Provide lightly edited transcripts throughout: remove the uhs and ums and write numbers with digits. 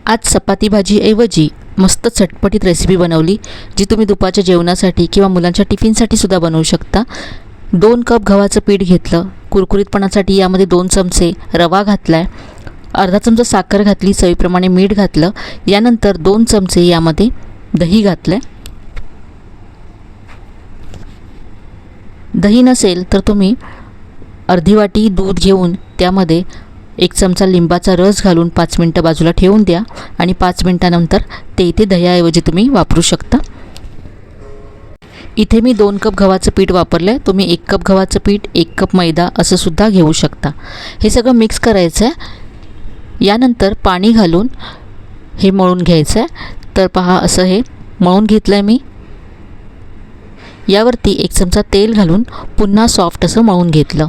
आज चपाती भाजीऐवजी मस्त चटपटीत रेसिपी बनवली, जी तुम्ही दुपारच्या जेवणासाठी किंवा मुलांच्या टिफिनसाठी सुद्धा बनवू शकता। 2 कप गव्हाचं पीठ घेतलं, कुरकुरीतपणासाठी यामध्ये 2 चमचे रवा घातला आहे, अर्धा चमचा साखर घातली, चवीप्रमाणे मीठ घातलं, यानंतर 2 चमचे यामध्ये दही घातलं। दही नसेल तर तुम्ही अर्धी वाटी दूध घेऊन त्यामध्ये 1 चमचा लिंबाचा रस घालून 5 मिनिटं बाजूला ठेवून द्या आणि 5 मिनिटानंतर ते इथे दह्याऐवजी तुम्ही वापरू शकता। इथे मी 2 कप गव्हाचं पीठ वापरलं आहे, तुम्ही 1 कप गव्हाचं पीठ 1 कप मैदा असं सुद्धा घेऊ शकता। हे सगळं मिक्स करायचं आहे, यानंतर पाणी घालून हे मळून घ्यायचं आहे। तर पहा असं हे मळून घेतलं आहे मी, यावरती 1 चमचा तेल घालून पुन्हा सॉफ्ट असं मळून घेतलं।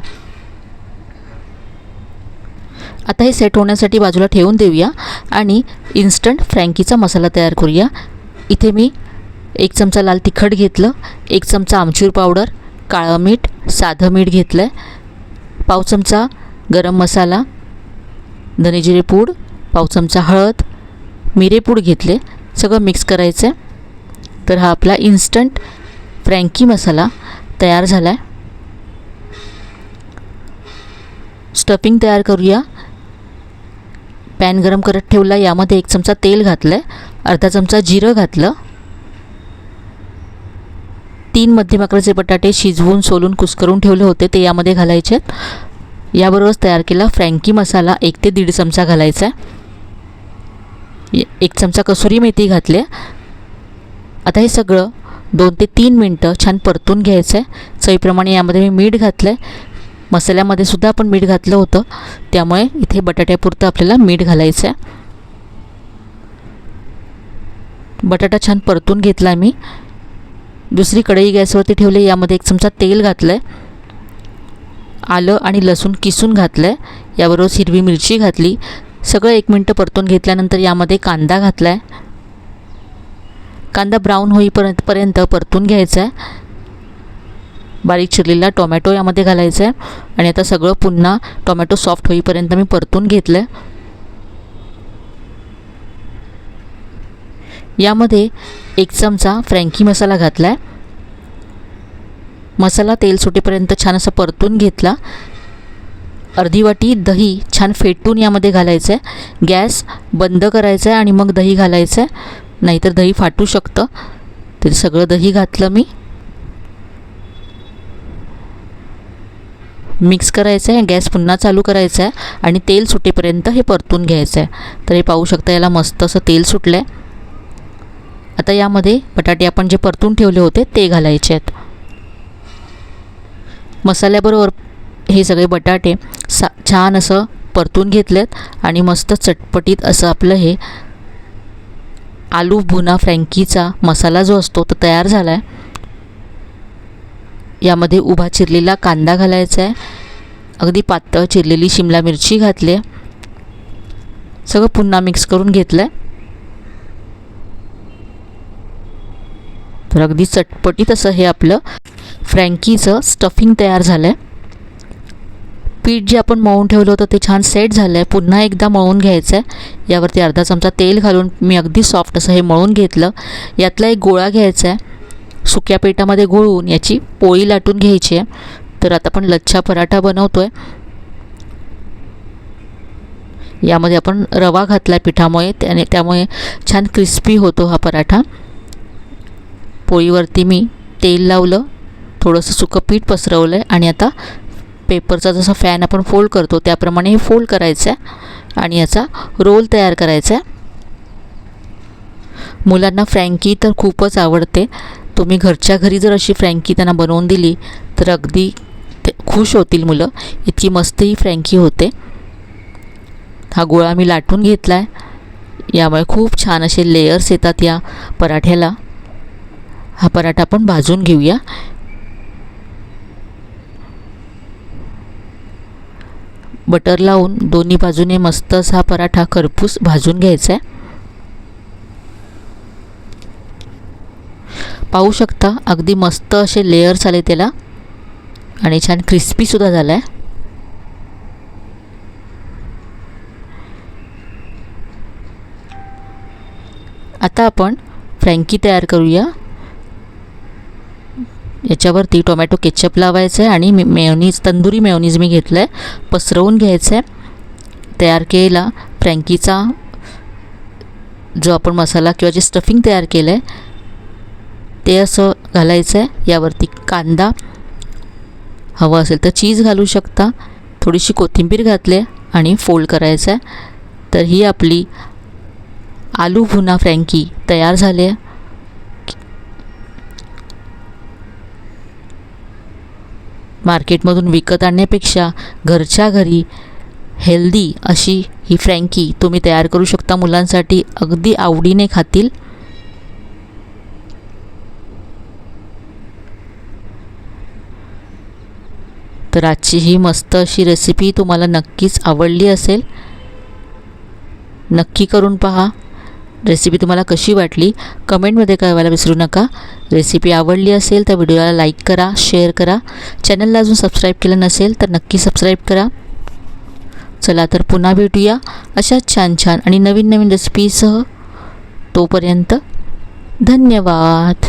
आता हे सेट होण्यासाठी बाजूला ठेवून देऊया आणि इन्स्टंट फ्रँकीचा मसाला तयार करूया। इथे मी 1 चमचा लाल तिखट घेतलं, 1 चमचा आमचूर पावडर, काळं मीठ, साधं मीठ घेतलं आहे, पाव चमचा गरम मसाला, धनेजिरे पूड, पाव चमचा हळद, मिरेपूड घेतले, सगळं मिक्स करायचं आहे। तर हा आपला इन्स्टंट फ्रँकी मसाला तयार झाला आहे। स्टफिंग तयार करूया। पॅन गरम करत ठेवला, यामध्ये 1 चमचा तेल घातलं आहे, अर्धा चमचा जिरं घातलं, 3 मध्यम आकाराचे बटाटे शिजवून सोलून कुस्करून ठेवले होते ते यामध्ये घालायचे आहेत। याबरोबरच तयार केला फ्रँकी मसाला 1 ते 1.5 चमचा घालायचा आहे, 1 चमचा कसुरी मेथी घातली। आता हे सगळं 2 ते 3 मिनटं छान परतून घ्यायचं आहे। चवीप्रमाणे यामध्ये मी मीठ घातलं आहे, मसाल्यामध्ये सुद्धा आपण मीठ घातलं होतं, त्यामुळे इथे बटाट्यापुरतं आपल्याला मीठ घालायचं आहे। बटाटा छान परतून घेतला मी, दुसरी कढई गॅसवरती ठेवली, यामध्ये 1 चमचा तेल घातलं आहे, आलं आणि लसूण किसून घातलं आहे, याबरोबर हिरवी मिरची घातली, सगळं 1 मिनटं परतून घेतल्यानंतर यामध्ये कांदा घातला आहे, कांदा ब्राऊन होईपर्यंत परतून घ्यायचा आहे। बारीक चिरलेला टोमॅटो यामध्ये घालायचा आहे आणि आता सगळं पुन्हा टोमॅटो सॉफ्ट होईपर्यंत मी परतून घेतलं आहे। यामध्ये 1 चमचा फ्रँकी मसाला घातला आहे, मसाला तेल सुटेपर्यंत छान असं परतून घेतला। अर्धी वाटी दही छान फेटून यामध्ये घालायचं आहे, गॅस बंद करायचा आहे आणि मग दही घालायचं आहे, नाहीतर दही फाटू शकतं। तर सगळं दही घातलं मी, मिक्स करायचं आहे, गॅस पुन्हा चालू करायचा आहे आणि तेल सुटेपर्यंत हे परतून घ्यायचं आहे। तर हे पाहू शकता, याला मस्त असं तेल सुटलं आहे। आता यामध्ये बटाटे आपण जे परतून ठेवले होते ते घालायचे आहेत। मसाल्याबरोबर हे सगळे बटाटे छान असं परतून घेतलेत आणि मस्त चटपटीत असं आपलं हे आलू भुना फ्रँकीचा मसाला जो असतो तो तयार झाला आहे। यामध्ये उभा चिरलेला कांदा घालायचा आहे, अगदी पातळ चिरलेली शिमला मिरची घातली आहे, सगळं पुन्हा मिक्स करून घेतलं आहे। तर अगदी चटपटीत असं हे आपलं फ्रँकीचं स्टफिंग तयार झालं आहे। पीठ जे आपण मळून ठेवलं होतं ते छान सेट झालं आहे, पुन्हा एकदा मळून घ्यायचं आहे। यावरती अर्धा चमचा तेल घालून मी अगदी सॉफ्ट असं हे मळून घेतलं। यातला एक गोळा घ्यायचा आहे, सुक्या पिठामध्ये घोळवून याची पोळी लाटून घ्यायची आहे। तर आता आपण लच्छा पराठा बनवतो आहे, यामध्ये आपण रवा घातला आहे पिठामुळे, त्यामुळे छान क्रिस्पी होतो हा पराठा। पोळीवरती मी तेल लावलं, थोडंसं सुकं पीठ पसरवलं आहे आणि आता पेपरचा जसा फॅन आपण फोल्ड करतो त्याप्रमाणे हे फोल्ड करायचं आहे आणि याचा रोल तयार करायचा आहे। मुलांना फ्रँकी तर खूपच आवडते, तुम्ही घरच्या घरी जर अशी फ्रँकी त्यांना बनवून दिली तर अगदी ते खुश होतील मुलं, इतकी मस्त ही फ्रँकी होते। हा गोळा मी लाटून घेतला आहे, यामुळे खूप छान असे लेयर्स येतात या पराठ्याला। हा पराठा आपण भाजून घेऊया। बटर लावून दोन्ही बाजूने मस्त असा हा पराठा खरपूस भाजून घ्यायचा आहे। पाहू शकता अगदी मस्त असे लेयर्स आले त्याला आणि छान क्रिस्पी सुद्धा झाला आहे। आता आपण फ्रँकी तयार करूया. याच्यावरती टोमॅटो केचप लावायचं आहे आणि मेयोनीज, तंदुरी मेयोनीज मी घेतलं आहे, पसरवून घ्यायचं आहे. तयार केलेला फ्रँकीचा जो आपण मसाला किंवा जे स्टफिंग तयार केलं आहे ते असं घालायचं आहे. यावरती कांदा, हवं असेल तर चीज घालू शकता, थोडीशी कोथिंबीर घातली आहे आणि फोल्ड करायचं आहे. तर ही आपली आलू भुना फ्रँकी तयार झाली आहे. मार्केटमधून विकत आणण्यापेक्षा घरच्या घरी हेल्दी अशी ही फ्रँकी तुम्ही तयार करू शकता. मुलांसाठी अगदी आवडीने खातील. तर आजची ही मस्त अशी रेसिपी तुम्हाला नक्कीच आवडली असेल. नक्की करून पहा. रेसिपी तुम्हाला कशी वाटली कमेंटमध्ये कळवायला विसरू नका. रेसिपी आवडली असेल तर व्हिडिओला लाईक करा, शेअर करा. चॅनलला अजून सबस्क्राईब केलं नसेल तर नक्की सबस्क्राईब करा. चला तर पुन्हा भेटूया अशा छान छान आणि नवीन नवीन रेसिपीसह. तोपर्यंत धन्यवाद.